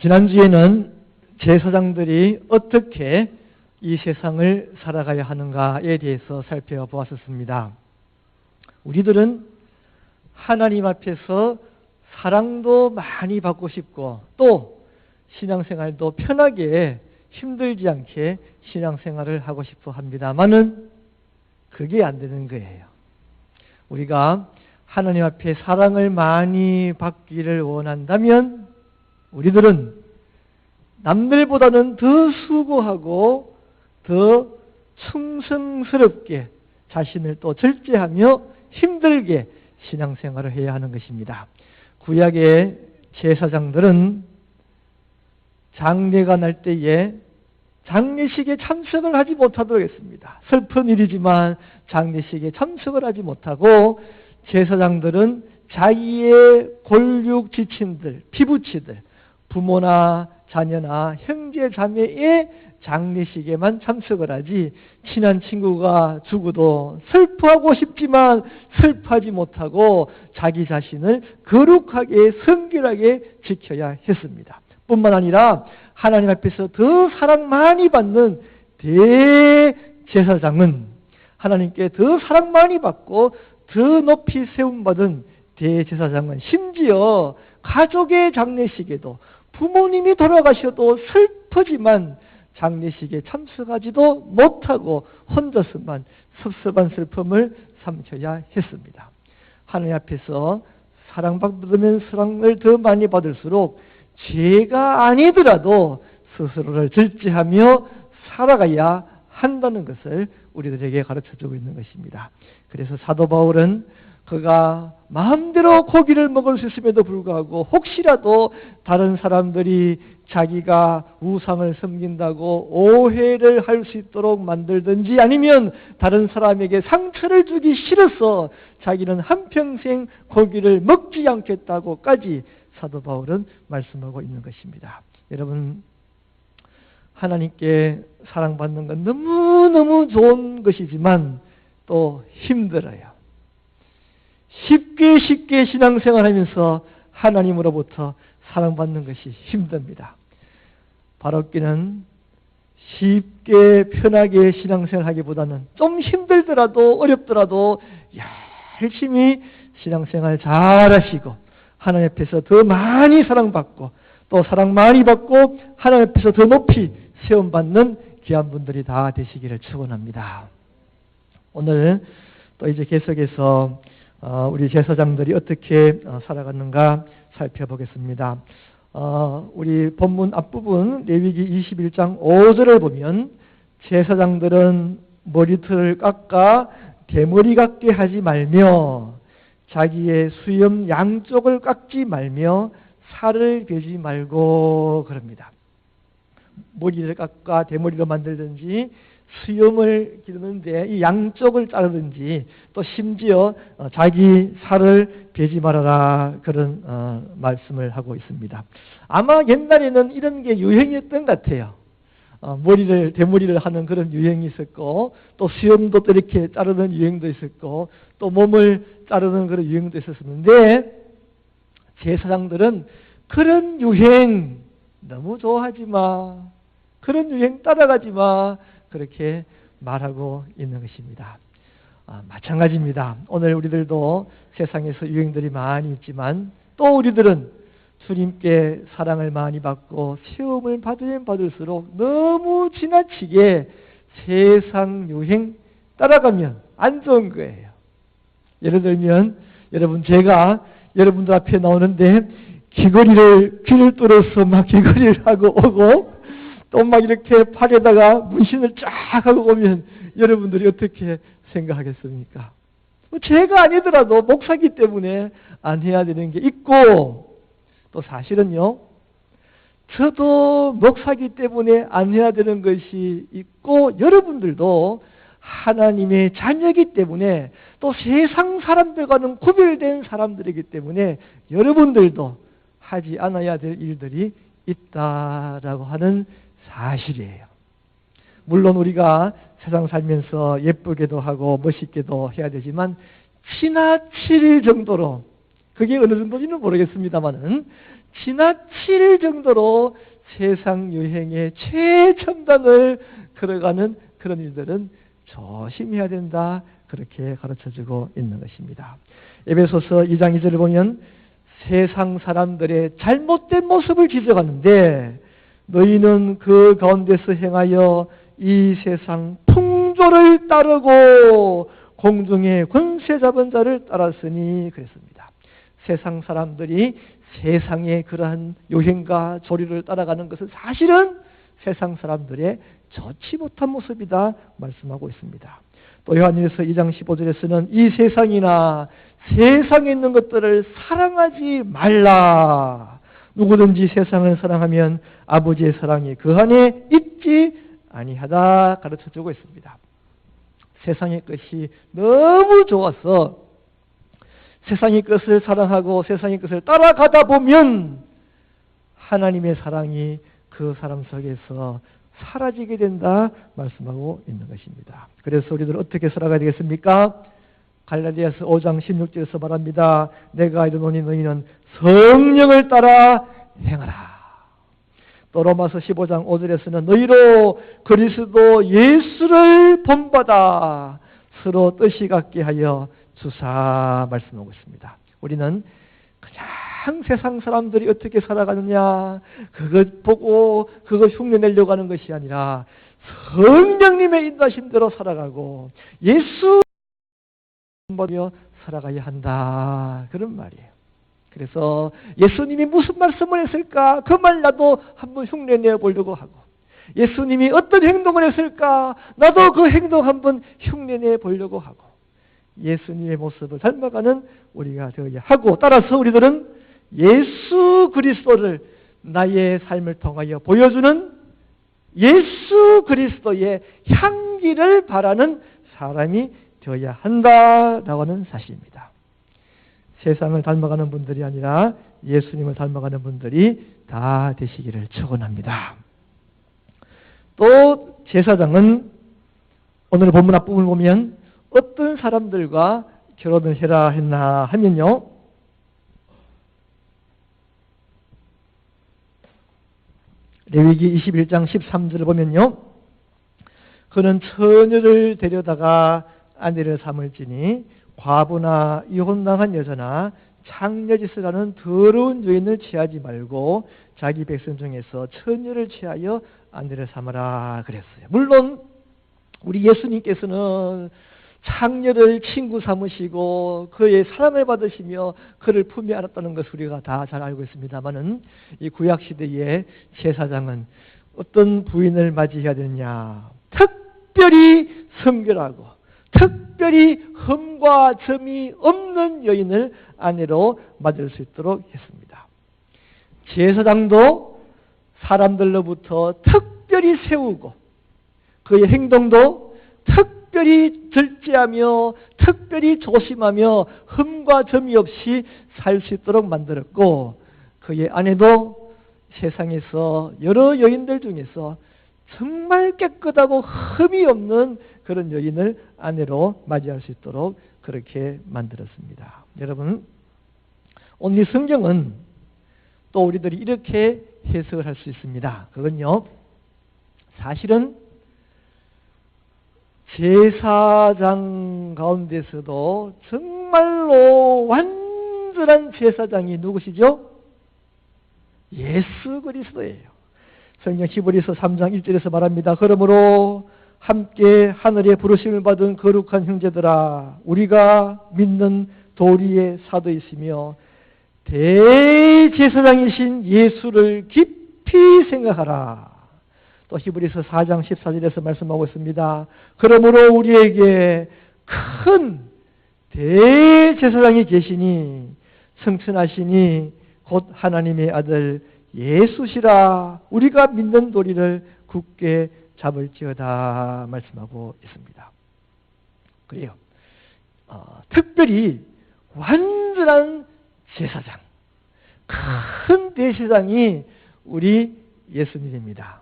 지난주에는 제사장들이 어떻게 이 세상을 살아가야 하는가에 대해서 살펴보았었습니다. 우리들은 하나님 앞에서 사랑도 많이 받고 싶고 또 신앙생활도 편하게 힘들지 않게 신앙생활을 하고 싶어 합니다만은 그게 안 되는 거예요. 우리가 하나님 앞에 사랑을 많이 받기를 원한다면 우리들은 남들보다는 더 수고하고 더 충성스럽게 자신을 또 절제하며 힘들게 신앙생활을 해야 하는 것입니다. 구약의 제사장들은 장례가 날 때에 장례식에 참석을 하지 못하도록 했습니다. 슬픈 일이지만 장례식에 참석을 하지 못하고 제사장들은 자기의 골육 지친들, 피부치들, 부모나 자녀나 형제 자매의 장례식에만 참석을 하지 친한 친구가 죽어도 슬퍼하고 싶지만 슬퍼하지 못하고 자기 자신을 거룩하게 성결하게 지켜야 했습니다. 뿐만 아니라 하나님 앞에서 더 사랑 많이 받는 대제사장은 하나님께 더 사랑 많이 받고 더 높이 세움받은 대제사장은 심지어 가족의 장례식에도 부모님이 돌아가셔도 슬프지만 장례식에 참석하지도 못하고 혼자서만 섭섭한 슬픔을 삼켜야 했습니다. 하나님 앞에서 사랑받으면 사랑을 더 많이 받을수록 죄가 아니더라도 스스로를 절제하며 살아가야 한다는 것을 우리들에게 가르쳐주고 있는 것입니다. 그래서 사도 바울은 그가 마음대로 고기를 먹을 수 있음에도 불구하고 혹시라도 다른 사람들이 자기가 우상을 섬긴다고 오해를 할 수 있도록 만들든지 아니면 다른 사람에게 상처를 주기 싫어서 자기는 한평생 고기를 먹지 않겠다고까지 사도 바울은 말씀하고 있는 것입니다. 여러분, 하나님께 사랑받는 건 너무너무 좋은 것이지만 또 힘들어요. 쉽게 신앙생활하면서 하나님으로부터 사랑받는 것이 힘듭니다. 바울께는 쉽게 편하게 신앙생활하기보다는 좀 힘들더라도 어렵더라도 열심히 신앙생활 잘하시고 하나님 앞에서 더 많이 사랑받고 또 사랑 많이 받고 하나님 앞에서 더 높이 세움받는 귀한 분들이 다 되시기를 축원합니다. 오늘 또 이제 계속해서 우리 제사장들이 어떻게 살아갔는가 살펴보겠습니다. 우리 본문 앞부분 레위기 21장 5절을 보면 제사장들은 머리털을 깎아 대머리 같게 하지 말며 자기의 수염 양쪽을 깎지 말며 살을 베지 말고 그럽니다. 머리를 깎아 대머리로 만들든지 수염을 기르는데 이 양쪽을 자르든지 또 심지어 자기 살을 베지 말아라 그런 말씀을 하고 있습니다. 아마 옛날에는 이런 게 유행이었던 것 같아요. 대머리를 하는 그런 유행이 있었고 또 수염도 또 이렇게 자르는 유행도 있었고 또 몸을 자르는 그런 유행도 있었는데 제사장들은 그런 유행 너무 좋아하지 마. 그런 유행 따라가지 마. 그렇게 말하고 있는 것입니다. 마찬가지입니다. 오늘 우리들도 세상에서 유행들이 많이 있지만 또 우리들은 주님께 사랑을 많이 받고 세움을 받으면 받을수록 너무 지나치게 세상 유행 따라가면 안 좋은 거예요. 예를 들면 여러분 제가 여러분들 앞에 나오는데 귀를 뚫어서 막 귀걸이를 하고 오고 또 막 이렇게 팔에다가 문신을 쫙 하고 오면 여러분들이 어떻게 생각하겠습니까? 죄가 아니더라도 목사기 때문에 안 해야 되는 게 있고 또 사실은요 저도 목사기 때문에 안 해야 되는 것이 있고 여러분들도 하나님의 자녀이기 때문에 또 세상 사람들과는 구별된 사람들이기 때문에 여러분들도 하지 않아야 될 일들이 있다라고 하는 사실이에요. 물론 우리가 세상 살면서 예쁘게도 하고 멋있게도 해야 되지만 지나칠 정도로 그게 어느 정도인지는 모르겠습니다만은 지나칠 정도로 세상 유행의 최첨단을 걸어가는 그런 일들은 조심해야 된다. 그렇게 가르쳐주고 있는 것입니다. 에베소서 2장 2절을 보면 세상 사람들의 잘못된 모습을 지적하는데 너희는 그 가운데서 행하여 이 세상 풍조를 따르고 공중의 권세 잡은 자를 따랐으니 그랬습니다. 세상 사람들이 세상의 그러한 유행과 조리를 따라가는 것은 사실은 세상 사람들의 좋지 못한 모습이다 말씀하고 있습니다. 또 요한일서 2장 15절에서는 이 세상이나 세상에 있는 것들을 사랑하지 말라. 누구든지 세상을 사랑하면 아버지의 사랑이 그 안에 있지 아니하다 가르쳐주고 있습니다. 세상의 것이 너무 좋아서 세상의 것을 사랑하고 세상의 것을 따라가다 보면 하나님의 사랑이 그 사람 속에서 사라지게 된다 말씀하고 있는 것입니다. 그래서 우리들 어떻게 살아가야 되겠습니까? 갈라디아서 5장 16절에서 말합니다. 내가 이르노니 너희는 성령을 따라 행하라. 또 로마서 15장 5절에서는 너희로 그리스도 예수를 본받아 서로 뜻이 같게 하여 주사 말씀하고 있습니다. 우리는 그냥 세상 사람들이 어떻게 살아가느냐 그것 보고 그것 흉내내려고 하는 것이 아니라 성령님의 인도하심대로 살아가고 예수 본받으며 살아가야 한다. 그런 말이에요. 그래서 예수님이 무슨 말씀을 했을까? 그 말 나도 한번 흉내내어 보려고 하고 예수님이 어떤 행동을 했을까? 나도 그 행동 한번 흉내내 보려고 하고 예수님의 모습을 닮아가는 우리가 되어야 하고 따라서 우리들은 예수 그리스도를 나의 삶을 통하여 보여주는 예수 그리스도의 향기를 바라는 사람이 되어야 한다라고 하는 사실입니다. 세상을 닮아가는 분들이 아니라 예수님을 닮아가는 분들이 다 되시기를 축원합니다. 또 제사장은 오늘 본문 앞부분을 보면 어떤 사람들과 결혼을 해라 했나 하면요. 레위기 21장 13절을 보면요. 그는 처녀를 데려다가 아내를 삼을지니 과부나 이혼당한 여자나 창녀짓을 하는 더러운 여인을 취하지 말고 자기 백성 중에서 처녀를 취하여 아내를 삼으라 그랬어요. 물론 우리 예수님께서는 창녀를 친구 삼으시고 그의 사랑을 받으시며 그를 품에 안았다는 것을 우리가 다 잘 알고 있습니다만은 이 구약시대의 제사장은 어떤 부인을 맞이해야 되느냐. 특별히 성결하고 특별히 흠과 점이 없는 여인을 아내로 맞을 수 있도록 했습니다. 제사장도 사람들로부터 특별히 세우고 그의 행동도 특별히 절제하며 특별히 조심하며 흠과 점이 없이 살 수 있도록 만들었고 그의 아내도 세상에서 여러 여인들 중에서 정말 깨끗하고 흠이 없는 그런 여인을 아내로 맞이할 수 있도록 그렇게 만들었습니다. 여러분, 오늘 이 성경은 또 우리들이 이렇게 해석을 할 수 있습니다. 그건요, 사실은 제사장 가운데서도 정말로 완전한 제사장이 누구시죠? 예수 그리스도예요. 성경 히브리서 3장 1절에서 말합니다. 그러므로 함께 하늘의 부르심을 받은 거룩한 형제들아, 우리가 믿는 도리의 사도이시며 대제사장이신 예수를 깊이 생각하라. 또 히브리서 4장 14절에서 말씀하고 있습니다. 그러므로 우리에게 큰 대제사장이 계시니 성천하시니 곧 하나님의 아들 예수시라. 우리가 믿는 도리를 굳게 잡을지어다 말씀하고 있습니다. 그래요. 특별히 완전한 제사장, 큰 대제사장이 우리 예수님입니다.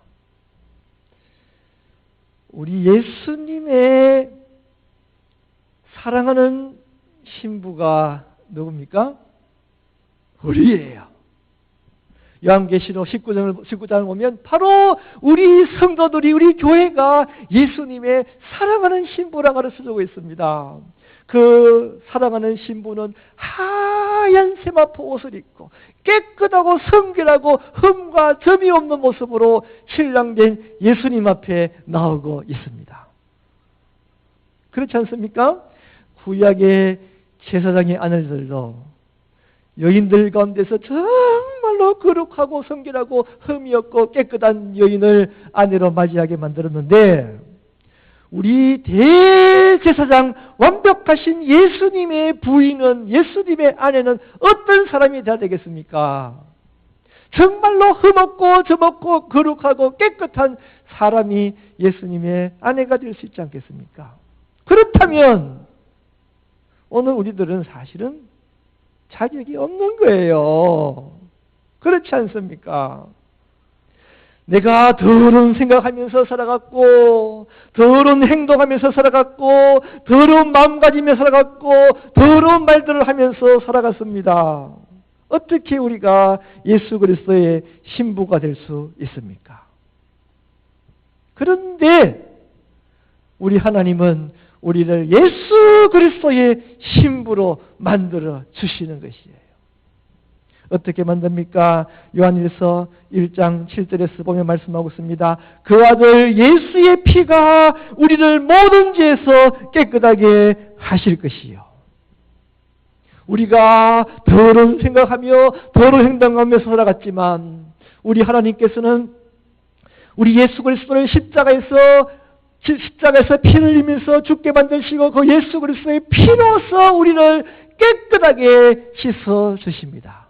우리 예수님의 사랑하는 신부가 누굽니까? 우리예요. 요한계시록 19장을 보면 바로 우리 성도들이, 우리 교회가 예수님의 사랑하는 신부라 가르쳐주고 있습니다. 그 사랑하는 신부는 하얀 세마포 옷을 입고 깨끗하고 성결하고 흠과 점이 없는 모습으로 신랑된 예수님 앞에 나오고 있습니다. 그렇지 않습니까? 구약의 제사장의 아내들도 여인들 가운데서 정말로 거룩하고 성결하고 흠이 없고 깨끗한 여인을 아내로 맞이하게 만들었는데, 우리 대제사장 완벽하신 예수님의 부인은, 예수님의 아내는 어떤 사람이 되어야 되겠습니까? 정말로 흠없고 점없고 거룩하고 깨끗한 사람이 예수님의 아내가 될 수 있지 않겠습니까? 그렇다면 오늘 우리들은 사실은 자격이 없는 거예요. 그렇지 않습니까? 내가 더러운 생각하면서 살아갔고, 더러운 행동하면서 살아갔고, 더러운 마음 가지며 살아갔고, 더러운 말들을 하면서 살아갔습니다. 어떻게 우리가 예수 그리스도의 신부가 될 수 있습니까? 그런데 우리 하나님은 우리를 예수 그리스도의 신부로 만들어 주시는 것이에요. 어떻게 만듭니까? 요한일서 1장 7절에서 보면 말씀하고 있습니다. 그 아들 예수의 피가 우리를 모든 죄에서 깨끗하게 하실 것이요. 우리가 더러운 생각하며 더러운 행동하며 살아갔지만 우리 하나님께서는 우리 예수 그리스도를 십자가에서 피를 흘리면서 죽게 만드시고 그 예수 그리스도의 피로서 우리를 깨끗하게 씻어 주십니다.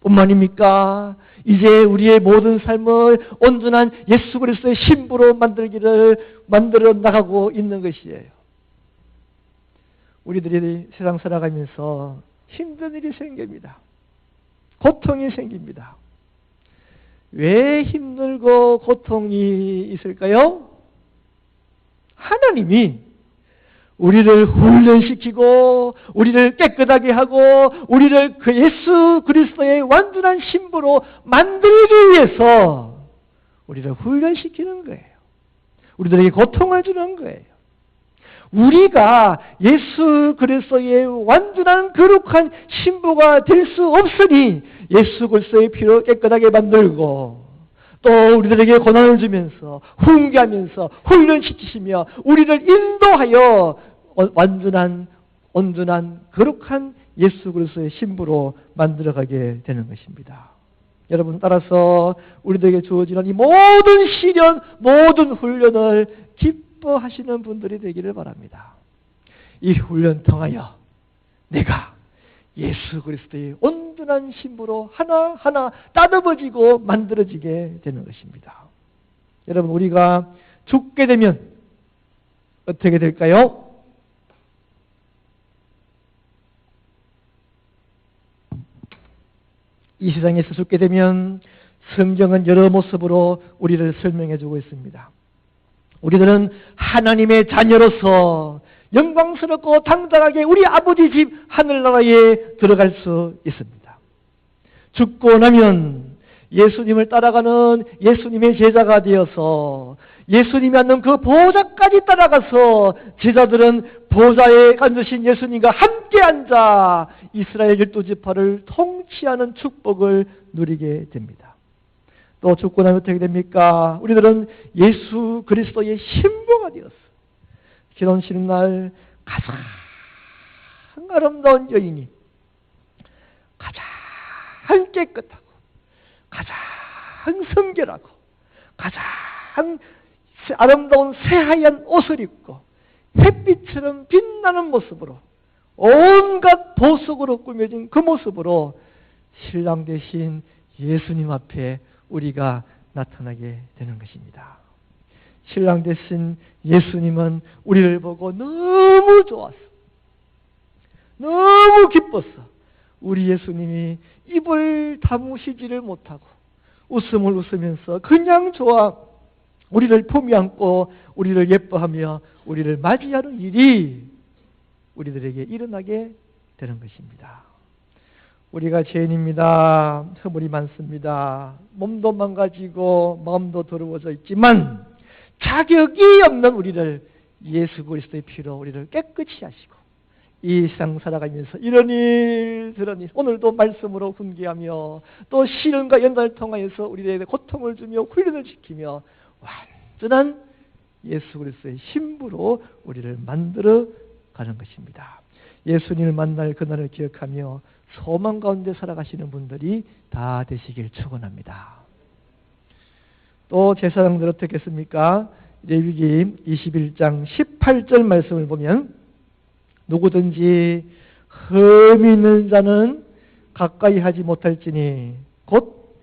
뿐만입니까? 이제 우리의 모든 삶을 온전한 예수 그리스도의 신부로 만들어 나가고 있는 것이에요. 우리들이 세상 살아가면서 힘든 일이 생깁니다. 고통이 생깁니다. 왜 힘들고 고통이 있을까요? 하나님이 우리를 훈련시키고 우리를 깨끗하게 하고 우리를 그 예수 그리스도의 완전한 신부로 만들기 위해서 우리를 훈련시키는 거예요. 우리들에게 고통을 주는 거예요. 우리가 예수 그리스도의 완전한 거룩한 신부가 될 수 없으니 예수 그리스도의 피로 깨끗하게 만들고 또 우리들에게 고난을 주면서 훈계하면서 훈련시키시며 우리를 인도하여 온전한 거룩한 예수 그리스도의 신부로 만들어가게 되는 것입니다. 여러분, 따라서 우리들에게 주어지는 이 모든 시련, 모든 훈련을 기뻐하시는 분들이 되기를 바랍니다. 이 훈련 통하여 내가 예수 그리스도의 온전한 신부로 하나하나 따듬어지고 만들어지게 되는 것입니다. 여러분, 우리가 죽게 되면 어떻게 될까요? 이 세상에서 죽게 되면 성경은 여러 모습으로 우리를 설명해 주고 있습니다. 우리들은 하나님의 자녀로서 영광스럽고 당당하게 우리 아버지 집 하늘나라에 들어갈 수 있습니다. 죽고 나면 예수님을 따라가는 예수님의 제자가 되어서 예수님이 앉는 그 보좌까지 따라가서 제자들은 보좌에 앉으신 예수님과 함께 앉아 이스라엘 12지파를 통치하는 축복을 누리게 됩니다. 또 죽고 나면 어떻게 됩니까? 우리들은 예수 그리스도의 신부가 되었어요. 결혼식 날 가장 아름다운 여인이 가장 깨끗하고 가장 성결하고 가장 아름다운 새하얀 옷을 입고 햇빛처럼 빛나는 모습으로 온갖 보석으로 꾸며진 그 모습으로 신랑 되신 예수님 앞에 우리가 나타나게 되는 것입니다. 신랑 되신 예수님은 우리를 보고 너무 좋았어. 너무 기뻤어. 우리 예수님이 입을 다무시지를 못하고 웃음을 웃으면서 그냥 좋아 우리를 품에 안고 우리를 예뻐하며 우리를 맞이하는 일이 우리들에게 일어나게 되는 것입니다. 우리가 죄인입니다. 허물이 많습니다. 몸도 망가지고 마음도 더러워져 있지만 자격이 없는 우리를 예수 그리스도의 피로 우리를 깨끗이 하시고 이 세상 살아가면서 이런 일 저런 일 오늘도 말씀으로 훈계하며 또 시련과 연단을 통하여서 우리에게 고통을 주며 훈련을 시키며 완전한 예수 그리스도의 신부로 우리를 만들어 가는 것입니다. 예수님을 만날 그날을 기억하며 소망 가운데 살아가시는 분들이 다 되시길 축원합니다. 또 제사장들 어떻게 했습니까? 레위기 21장 18절 말씀을 보면 누구든지 흠이 있는 자는 가까이 하지 못할지니 곧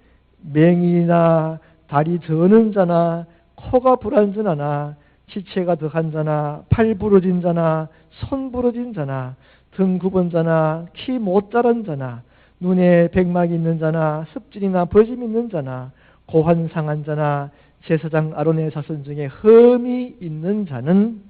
맹인이나 다리 저는 자나 코가 불안전하나 지체가 더한 자나 팔 부러진 자나 손 부러진 자나 등 굽은 자나 키 못 자란 자나 눈에 백막이 있는 자나 습진이나 버짐이 있는 자나 고환 상한 자나 제사장 아론의 자손 중에 흠이 있는 자는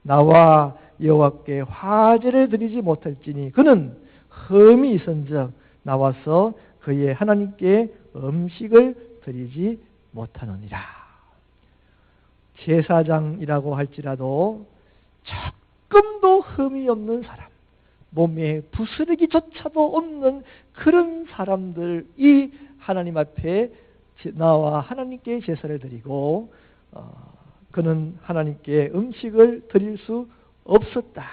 나와 여호와께 화제를 드리지 못할지니 그는 흠이 있은즉 나와서 그의 하나님께 음식을 드리지 못하느니라. 제사장이라고 할지라도 조금도 흠이 없는 사람, 몸에 부스러기조차도 없는 그런 사람들이 하나님 앞에 나와 하나님께 제사를 드리고 그는 하나님께 음식을 드릴 수 없었다.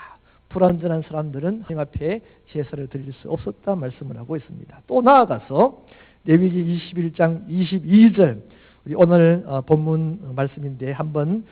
불완전한 사람들은 하나님 앞에 제사를 드릴 수 없었다 말씀을 하고 있습니다. 또 나아가서 레위기 21장 22절 우리 오늘 본문 말씀인데 한번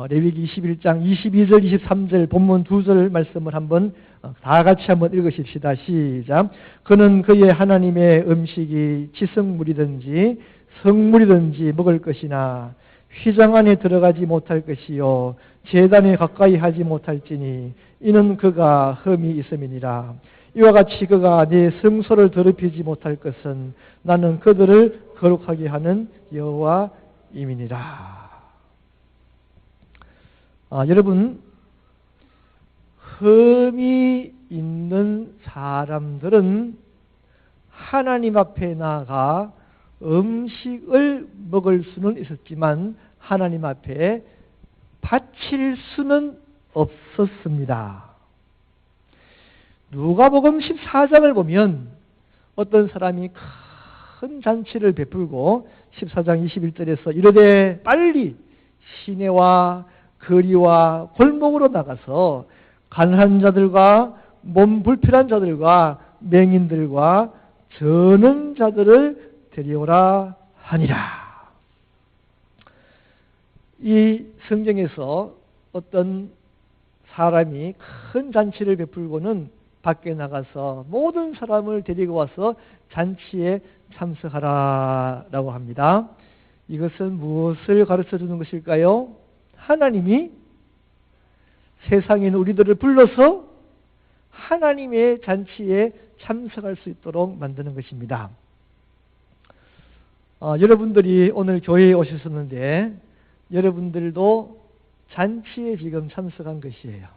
레위기 21장 22절 23절 본문 두 절 말씀을 한번 다 같이 한번 읽으십시다. 시작. 그는 그의 하나님의 음식이 지성물이든지 성물이든지 먹을 것이나 휘장 안에 들어가지 못할 것이요 제단에 가까이 하지 못할지니 이는 그가 흠이 있음이니라. 이와 같이 그가 내 성소를 더럽히지 못할 것은 나는 그들을 거룩하게 하는 여호와임이니라. 여러분, 흠이 있는 사람들은 하나님 앞에 나아가 음식을 먹을 수는 있었지만 하나님 앞에 바칠 수는 없었습니다. 누가복음 14장을 보면 어떤 사람이 큰 잔치를 베풀고 14장 21절에서 이르되 빨리 시내와 거리와 골목으로 나가서 가난한 자들과 몸 불편한 자들과 맹인들과 저는 자들을 데려오라 하니라. 이 성경에서 어떤 사람이 큰 잔치를 베풀고는 밖에 나가서 모든 사람을 데리고 와서 잔치에 참석하라라고 합니다. 이것은 무엇을 가르쳐 주는 것일까요? 하나님이 세상에 있는 우리들을 불러서 하나님의 잔치에 참석할 수 있도록 만드는 것입니다. 여러분들이 오늘 교회에 오셨었는데 여러분들도 잔치에 지금 참석한 것이에요.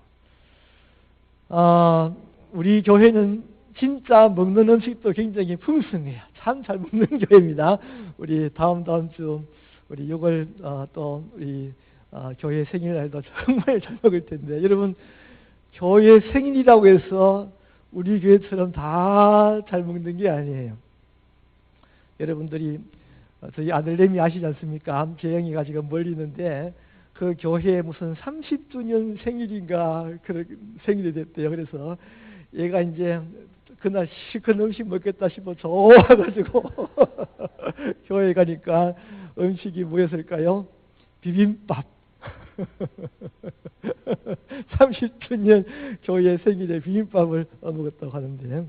우리 교회는 진짜 먹는 음식도 굉장히 풍성해요. 참 잘 먹는 교회입니다. 우리 다음 주 우리 6월 또 우리 교회 생일날도 정말 잘 먹을 텐데 여러분 교회 생일이라고 해서 우리 교회처럼 다 잘 먹는 게 아니에요. 여러분들이 저희 아들내미 아시지 않습니까? 재영이가 지금 멀리 있는데 그 교회에 무슨 30주년 생일인가 그런 생일이 됐대요. 그래서 얘가 이제 그날 실컷 음식 먹겠다 싶어 좋아가지고 교회에 가니까 음식이 뭐였을까요? 비빔밥. 30주년 교회 생일에 비빔밥을 먹었다고 하는데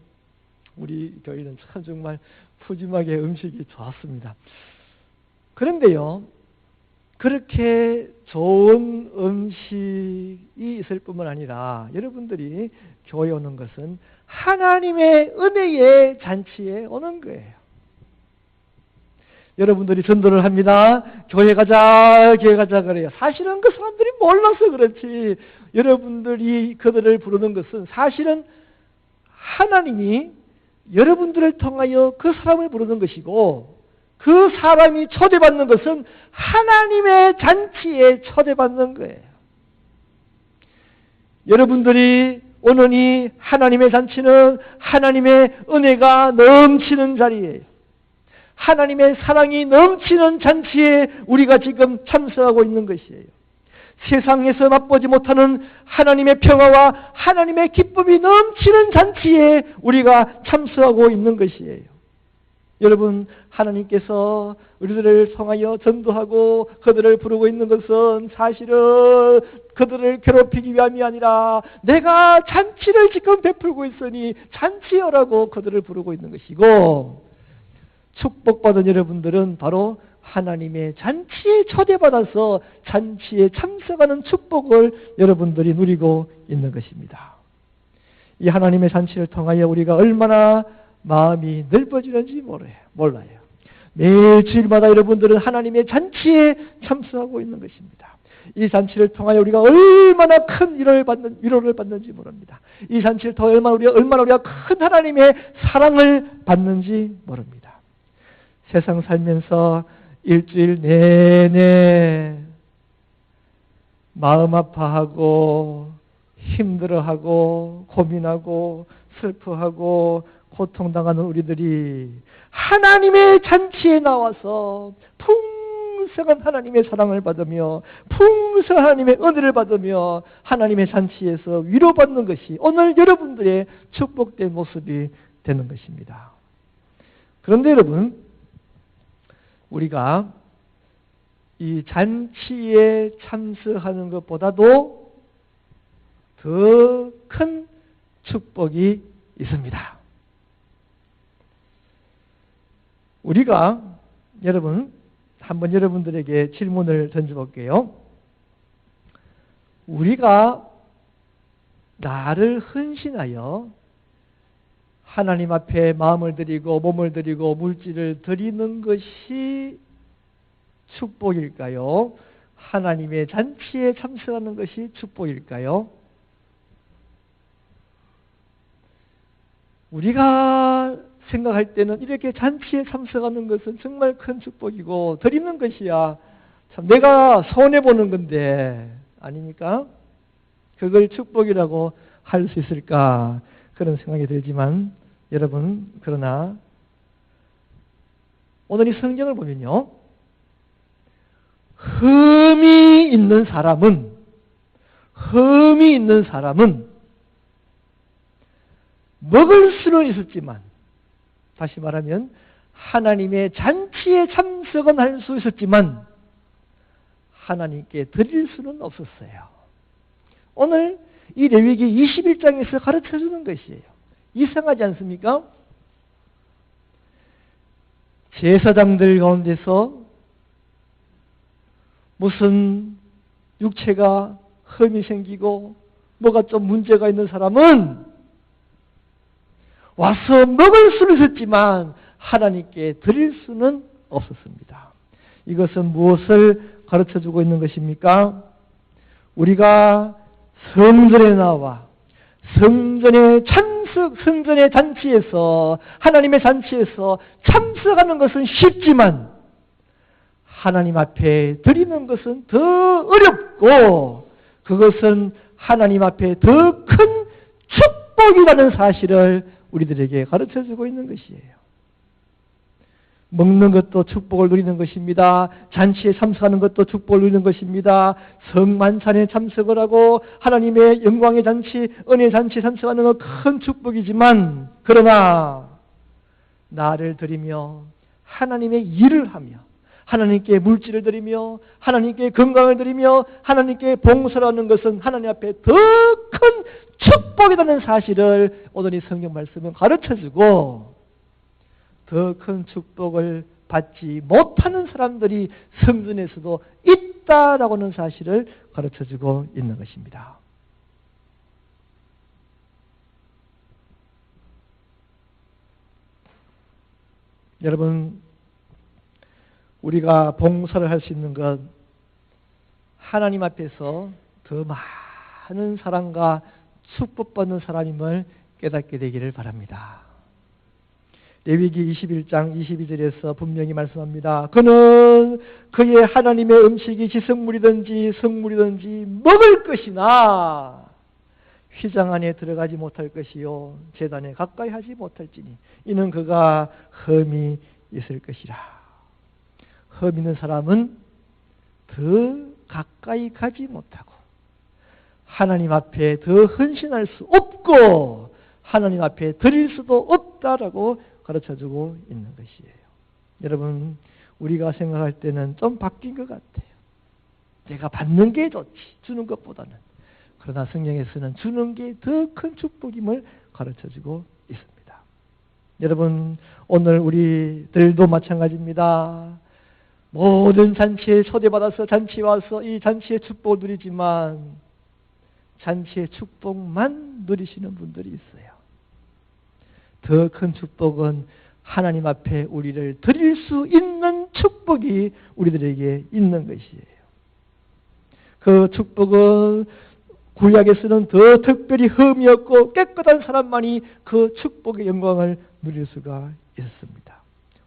우리 교회는 참 정말 푸짐하게 음식이 좋았습니다. 그런데요, 그렇게 좋은 음식이 있을 뿐만 아니라 여러분들이 교회에 오는 것은 하나님의 은혜의 잔치에 오는 거예요. 여러분들이 전도를 합니다. 교회 가자, 교회 가자 그래요. 사실은 그 사람들이 몰라서 그렇지. 여러분들이 그들을 부르는 것은 사실은 하나님이 여러분들을 통하여 그 사람을 부르는 것이고 그 사람이 초대받는 것은 하나님의 잔치에 초대받는 거예요. 여러분들이 오는 이 하나님의 잔치는 하나님의 은혜가 넘치는 자리예요. 하나님의 사랑이 넘치는 잔치에 우리가 지금 참석하고 있는 것이에요. 세상에서 맛보지 못하는 하나님의 평화와 하나님의 기쁨이 넘치는 잔치에 우리가 참석하고 있는 것이에요. 여러분, 하나님께서 우리들을 통하여 전도하고 그들을 부르고 있는 것은 사실은 그들을 괴롭히기 위함이 아니라 내가 잔치를 지금 베풀고 있으니 잔치여라고 그들을 부르고 있는 것이고, 축복받은 여러분들은 바로 하나님의 잔치에 초대받아서 잔치에 참석하는 축복을 여러분들이 누리고 있는 것입니다. 이 하나님의 잔치를 통하여 우리가 얼마나 마음이 넓어지는지 몰라요. 매일 주일마다 여러분들은 하나님의 잔치에 참석하고 있는 것입니다. 이 잔치를 통하여 우리가 얼마나 큰 위로를 받는지 모릅니다. 이 잔치를 통하여 얼마나 우리가 큰 하나님의 사랑을 받는지 모릅니다. 세상 살면서 일주일 내내 마음 아파하고 힘들어하고 고민하고 슬퍼하고 고통당하는 우리들이 하나님의 잔치에 나와서 풍성한 하나님의 사랑을 받으며 풍성한 하나님의 은혜를 받으며 하나님의 잔치에서 위로받는 것이 오늘 여러분들의 축복된 모습이 되는 것입니다. 그런데 여러분, 우리가 이 잔치에 참석하는 것보다도 더 큰 축복이 있습니다. 우리가 여러분, 한번 여러분들에게 질문을 던져볼게요. 우리가 나를 헌신하여 하나님 앞에 마음을 드리고 몸을 드리고 물질을 드리는 것이 축복일까요? 하나님의 잔치에 참석하는 것이 축복일까요? 우리가 생각할 때는 이렇게 잔치에 참석하는 것은 정말 큰 축복이고 드리는 것이야 참 내가 손해보는 건데 아닙니까? 그걸 축복이라고 할 수 있을까? 그런 생각이 들지만 여러분, 그러나 오늘 이 성경을 보면요, 흠이 있는 사람은 먹을 수는 있었지만, 다시 말하면 하나님의 잔치에 참석은 할 수 있었지만 하나님께 드릴 수는 없었어요. 오늘 이 레위기 21장에서 가르쳐주는 것이에요. 이상하지 않습니까? 제사장들 가운데서 무슨 육체가 흠이 생기고 뭐가 좀 문제가 있는 사람은 와서 먹을 수는 있었지만 하나님께 드릴 수는 없었습니다. 이것은 무엇을 가르쳐주고 있는 것입니까? 우리가 성전에 나와 성전의 잔치에서 하나님의 잔치에서 참석하는 것은 쉽지만 하나님 앞에 드리는 것은 더 어렵고 그것은 하나님 앞에 더 큰 축복이라는 사실을 우리들에게 가르쳐주고 있는 것이에요. 먹는 것도 축복을 누리는 것입니다. 잔치에 참석하는 것도 축복을 누리는 것입니다. 성만찬에 참석을 하고 하나님의 영광의 잔치, 은혜의 잔치에 참석하는 건 큰 축복이지만 그러나 나를 드리며 하나님의 일을 하며 하나님께 물질을 드리며 하나님께 건강을 드리며 하나님께 봉사를 하는 것은 하나님 앞에 더 큰 축복이라는 사실을 오늘 이 성경 말씀은 가르쳐주고 더 큰 축복을 받지 못하는 사람들이 성전에서도 있다라고 하는 사실을 가르쳐주고 있는 것입니다. 여러분, 우리가 봉사를 할 수 있는 것, 하나님 앞에서 더 많은 사랑과 축복받는 사람임을 깨닫게 되기를 바랍니다. 레위기 21장 22절에서 분명히 말씀합니다. 그는 그의 하나님의 음식이 지성물이든지 성물이든지 먹을 것이나 휘장 안에 들어가지 못할 것이요 제단에 가까이 하지 못할지니 이는 그가 흠이 있을 것이라. 흠 있는 사람은 더 가까이 가지 못하고 하나님 앞에 더 헌신할 수 없고 하나님 앞에 드릴 수도 없다라고 가르쳐주고 있는 것이에요. 여러분, 우리가 생각할 때는 좀 바뀐 것 같아요. 내가 받는 게 좋지, 주는 것보다는. 그러나 성경에서는 주는 게 더 큰 축복임을 가르쳐주고 있습니다. 여러분, 오늘 우리들도 마찬가지입니다. 모든 잔치에 초대받아서 잔치에 와서 이 잔치의 축복을 누리지만 잔치의 축복만 누리시는 분들이 있어요. 더 큰 축복은 하나님 앞에 우리를 드릴 수 있는 축복이 우리들에게 있는 것이에요. 그 축복은 구약에서는 더 특별히 흠이 없고 깨끗한 사람만이 그 축복의 영광을 누릴 수가 있었습니다.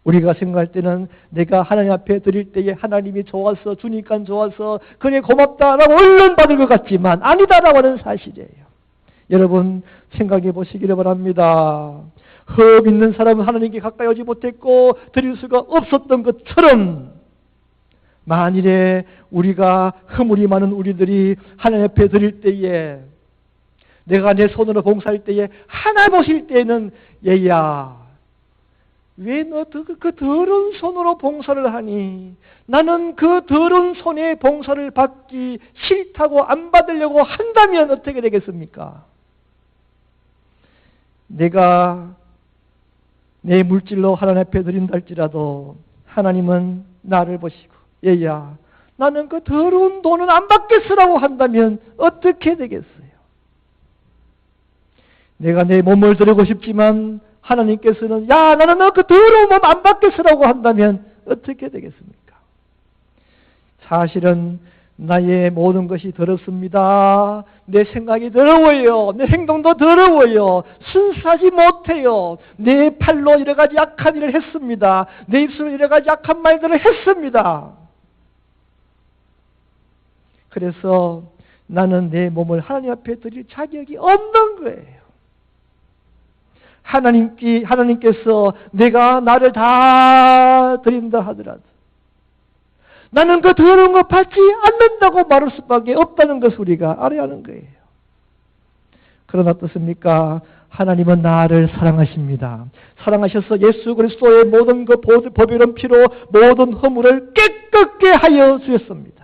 우리가 생각할 때는 내가 하나님 앞에 드릴 때에 하나님이 좋아서 주니까 좋아서 그래 고맙다라고 얼른 받을 것 같지만 아니다라고 하는 사실이에요. 여러분 생각해 보시기를 바랍니다. 흠 있는 사람은 하나님께 가까이 오지 못했고 드릴 수가 없었던 것처럼 만일에 우리가 허물이 많은 우리들이 하나님 앞에 드릴 때에 내가 내 손으로 봉사할 때에 하나 보실 때에는 얘야 왜 너 그 더러운 손으로 봉사를 하니? 나는 그 더러운 손에 봉사를 받기 싫다고 안 받으려고 한다면 어떻게 되겠습니까? 내가 내 물질로 하나님 앞에 드린다 할지라도 하나님은 나를 보시고 얘야 나는 그 더러운 돈은 안 받겠으라고 한다면 어떻게 되겠어요? 내가 내 몸을 드리고 싶지만 하나님께서는 야 나는 너 그 더러운 몸 안 받겠으라고 한다면 어떻게 되겠습니까? 사실은 나의 모든 것이 더럽습니다. 내 생각이 더러워요. 내 행동도 더러워요. 순수하지 못해요. 내 팔로 여러 가지 악한 일을 했습니다. 내 입술로 여러 가지 악한 말들을 했습니다. 그래서 나는 내 몸을 하나님 앞에 드릴 자격이 없는 거예요. 하나님께서 내가 나를 다 드린다 하더라도 나는 그 더러운 거 받지 않는다고 말할 수밖에 없다는 것을 우리가 알아야 하는 거예요. 그러나 어떻습니까? 하나님은 나를 사랑하십니다. 사랑하셔서 예수 그리스도의 모든 그 보배로운 피로 모든 허물을 깨끗게 하여 주셨습니다.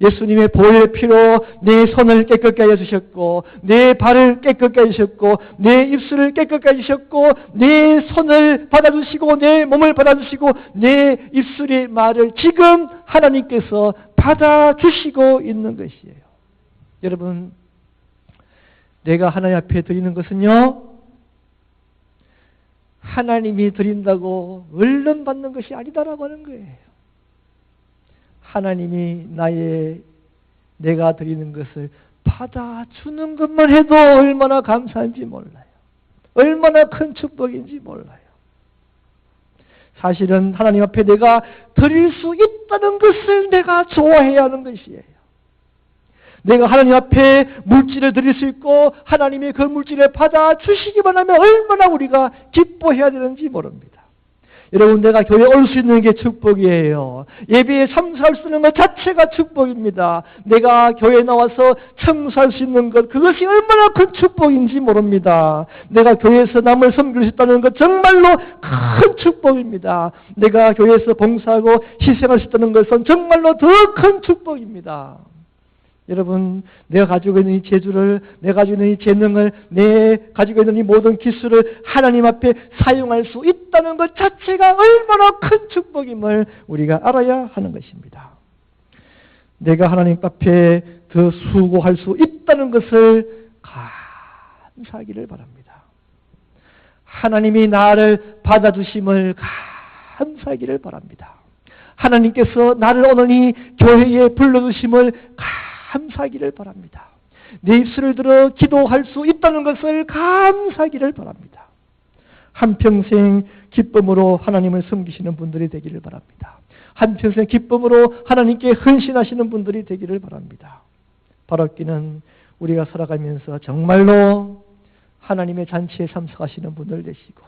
예수님의 보혈의 피로 내 손을 깨끗게 하여 주셨고 내 발을 깨끗게 하여 주셨고 내 입술을 깨끗게 하여 주셨고 내 손을 받아주시고 내 몸을 받아주시고 내 입술의 말을 지금 하나님께서 받아주시고 있는 것이에요. 여러분 내가 하나님 앞에 드리는 것은요 하나님이 드린다고 얼른 받는 것이 아니다라고 하는 거예요. 하나님이 내가 드리는 것을 받아주는 것만 해도 얼마나 감사한지 몰라요. 얼마나 큰 축복인지 몰라요. 사실은 하나님 앞에 내가 드릴 수 있다는 것을 내가 좋아해야 하는 것이에요. 내가 하나님 앞에 물질을 드릴 수 있고 하나님이 그 물질을 받아주시기만 하면 얼마나 우리가 기뻐해야 되는지 모릅니다. 여러분 내가 교회에 올 수 있는 게 축복이에요. 예배에 참석할 수 있는 것 자체가 축복입니다. 내가 교회에 나와서 참석할 수 있는 것 그것이 얼마나 큰 축복인지 모릅니다. 내가 교회에서 남을 섬길 수 있다는 것 정말로 큰 축복입니다. 내가 교회에서 봉사하고 희생할 수 있다는 것은 정말로 더 큰 축복입니다. 여러분 내가 가지고 있는 이 재주를 내가 가지고 있는 이 재능을 내가 가지고 있는 이 모든 기술을 하나님 앞에 사용할 수 있다는 것 자체가 얼마나 큰 축복임을 우리가 알아야 하는 것입니다. 내가 하나님 앞에 더 수고할 수 있다는 것을 감사하기를 바랍니다. 하나님이 나를 받아주심을 감사하기를 바랍니다. 하나님께서 나를 오늘 이 교회에 불러주심을 감사하기를 바랍니다. 내 입술을 들어 기도할 수 있다는 것을 감사하기를 바랍니다. 한평생 기쁨으로 하나님을 섬기시는 분들이 되기를 바랍니다. 한평생 기쁨으로 하나님께 헌신하시는 분들이 되기를 바랍니다. 바랍기는 우리가 살아가면서 정말로 하나님의 잔치에 참석하시는 분들 되시고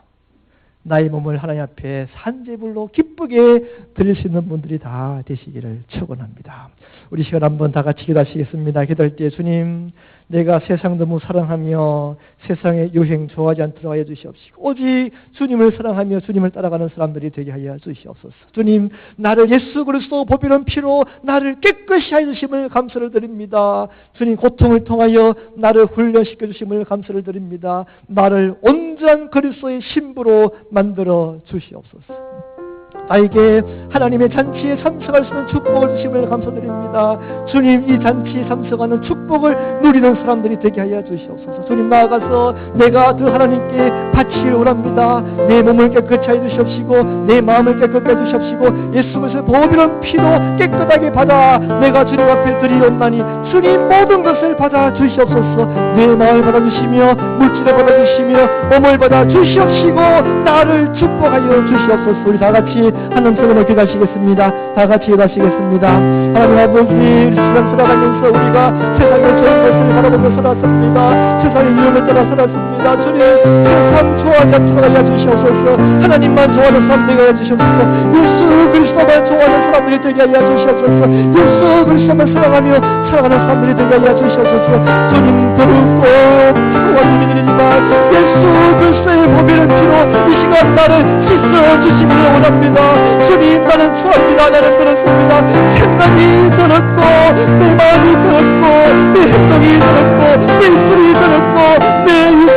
나의 몸을 하나님 앞에 산제불로 기쁘게 드릴 수 있는 분들이 다 되시기를 축원합니다. 우리 시간 한번 다 같이 기도하시겠습니다. 기도할 때 주님, 내가 세상 너무 사랑하며 세상의 유행 좋아하지 않도록 하여 주시옵시고 오직 주님을 사랑하며 주님을 따라가는 사람들이 되게 하여 주시옵소서. 주님, 나를 예수 그리스도 보배로운 피로 나를 깨끗이 하여 주심을 감사를 드립니다. 주님, 고통을 통하여 나를 훈련시켜 주심을 감사를 드립니다. 나를 온전한 그리스도의 신부로 만들어 주시옵소서. 나에게 하나님의 잔치에 참석할 수 있는 축복을 주심을 감사드립니다. 주님, 이 잔치에 참석하는 축복을 누리는 사람들이 되게 하여 주시옵소서. 주님, 나아가서 내가 더 하나님께 바치기를 원합니다. 내 몸을 깨끗이 해 주시옵시고 내 마음을 깨끗게 해 주시옵시고 예수 그리스도의 보배로운 피로 깨끗하게 받아 내가 주님 앞에 드리옵나니 주님 모든 것을 받아 주시옵소서. 내 마음을 받아 주시며 물질을 받아 주시며 몸을 받아 주시옵시고 나를 축복하여 주시옵소서. 우리 다 같이 하나님 손으로 기도하시겠습니다. 다 같이 기도하시겠습니다. 하나님 아버지, 시간 살아가면서 우리가 세상의 좋은 것을 바라보며 살았습니다. 세상의 유혹을 따라 살았습니다. 주님, 세상 좋아하지 않도록 하여 주시옵소서. 하나님만 좋아하는 사람들이 하여 주시옵소서. 예수 그리스도만 좋아하는 사람들이 되게 하여 주시옵소서. 예수 그리스도만 사랑하며 살아가는 사람들이 되게 하여 주시옵소서. 주님, 거룩고 평화를 믿으리지만 예수 그리스도의 보배로운 피로 이 시간 나를 씻어 주시기를 원합니다. 주님, 나는 추합니다. 나는 그렇습니다. 생각이 더럽고 내 마음이 더럽고 내 행동이 더럽고 내 입술이 더럽고 내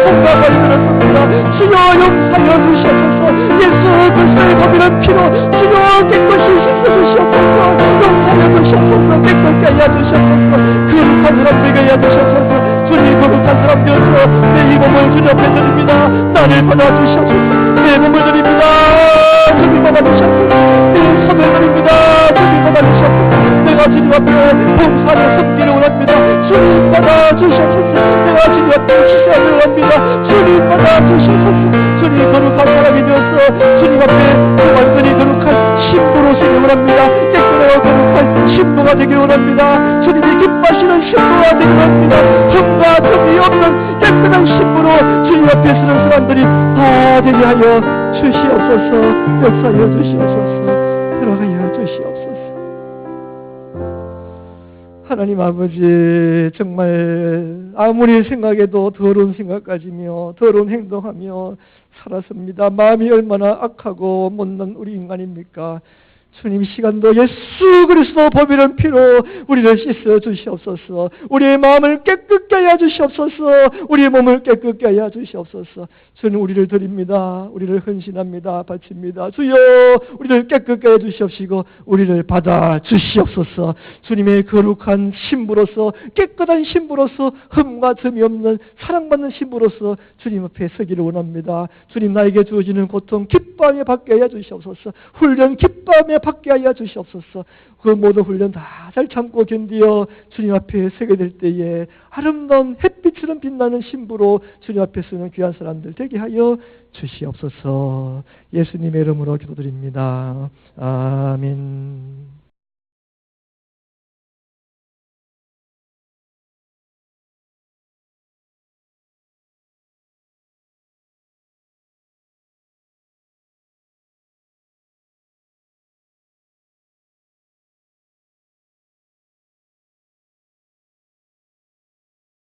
생각이 더럽습니다. 주여 용서하여 주시옵소서. 예수 그리스도의 보배로운 피로 주여 깨끗이 씻어 주시옵소서. 용서하여 주시옵소서. 깨끗게 하여 주시옵소서. 거룩한 사람 되게 하여 주시옵소서. 주님, 거룩한 사람 되어서 내 이 몸을 주님 앞에 드립니다. 나를 받아 주시옵소서. 내 몸을 드립니다. 주님 받아 주시옵소서. 내 손을 드립니다. 주님 받아 주시옵소서. 내가 주님 앞에 봉사를 섬기를 원합니다. 주님 받아 주시옵소서. 내가 주님 앞에 시세하기를 원합니다. 주님 받아 주시옵소서. 주님, 거룩한 사람이 되어서 주님 앞에 완전히 거룩한 신부로 서기를 원합니다. 깨끗하고 거룩한 신부가 되기를 원합니다. 주님이 기뻐하시는 신부가 되기를 원합니다. 흠과 흠이 없는 깨끗한 신부로 주님 앞에 서는 사람들이 다 되게 하여 주시옵소서. 역사하여 주시옵소서. 들어가여 주시옵소서. 하나님 아버지, 정말 아무리 생각해도 더러운 생각까지며 더러운 행동하며 살았습니다. 마음이 얼마나 악하고 못난 우리 인간입니까? 주님, 시간도 예수 그리스도 보배로운 피로 우리를 씻어 주시옵소서. 우리의 마음을 깨끗게 하여 주시옵소서. 우리의 몸을 깨끗게 하여 주시옵소서. 주님, 우리를 드립니다. 우리를 헌신합니다. 바칩니다. 주여, 우리를 깨끗게 하여 주시옵시고 우리를 받아 주시옵소서. 주님의 거룩한 신부로서, 깨끗한 신부로서, 흠과 점이 없는 사랑받는 신부로서 주님 앞에 서기를 원합니다. 주님, 나에게 주어지는 고통 기뻐하며 받게 하여 주시옵소서. 훈련 기뻐하며 받게 하여 주시옵소서. 그 모든 훈련 다 잘 참고 견디어 주님 앞에 서게 될 때에 아름다운 햇빛처럼 빛나는 신부로 주님 앞에 서는 귀한 사람들 되게 하여 주시옵소서. 예수님의 이름으로 기도드립니다. 아멘.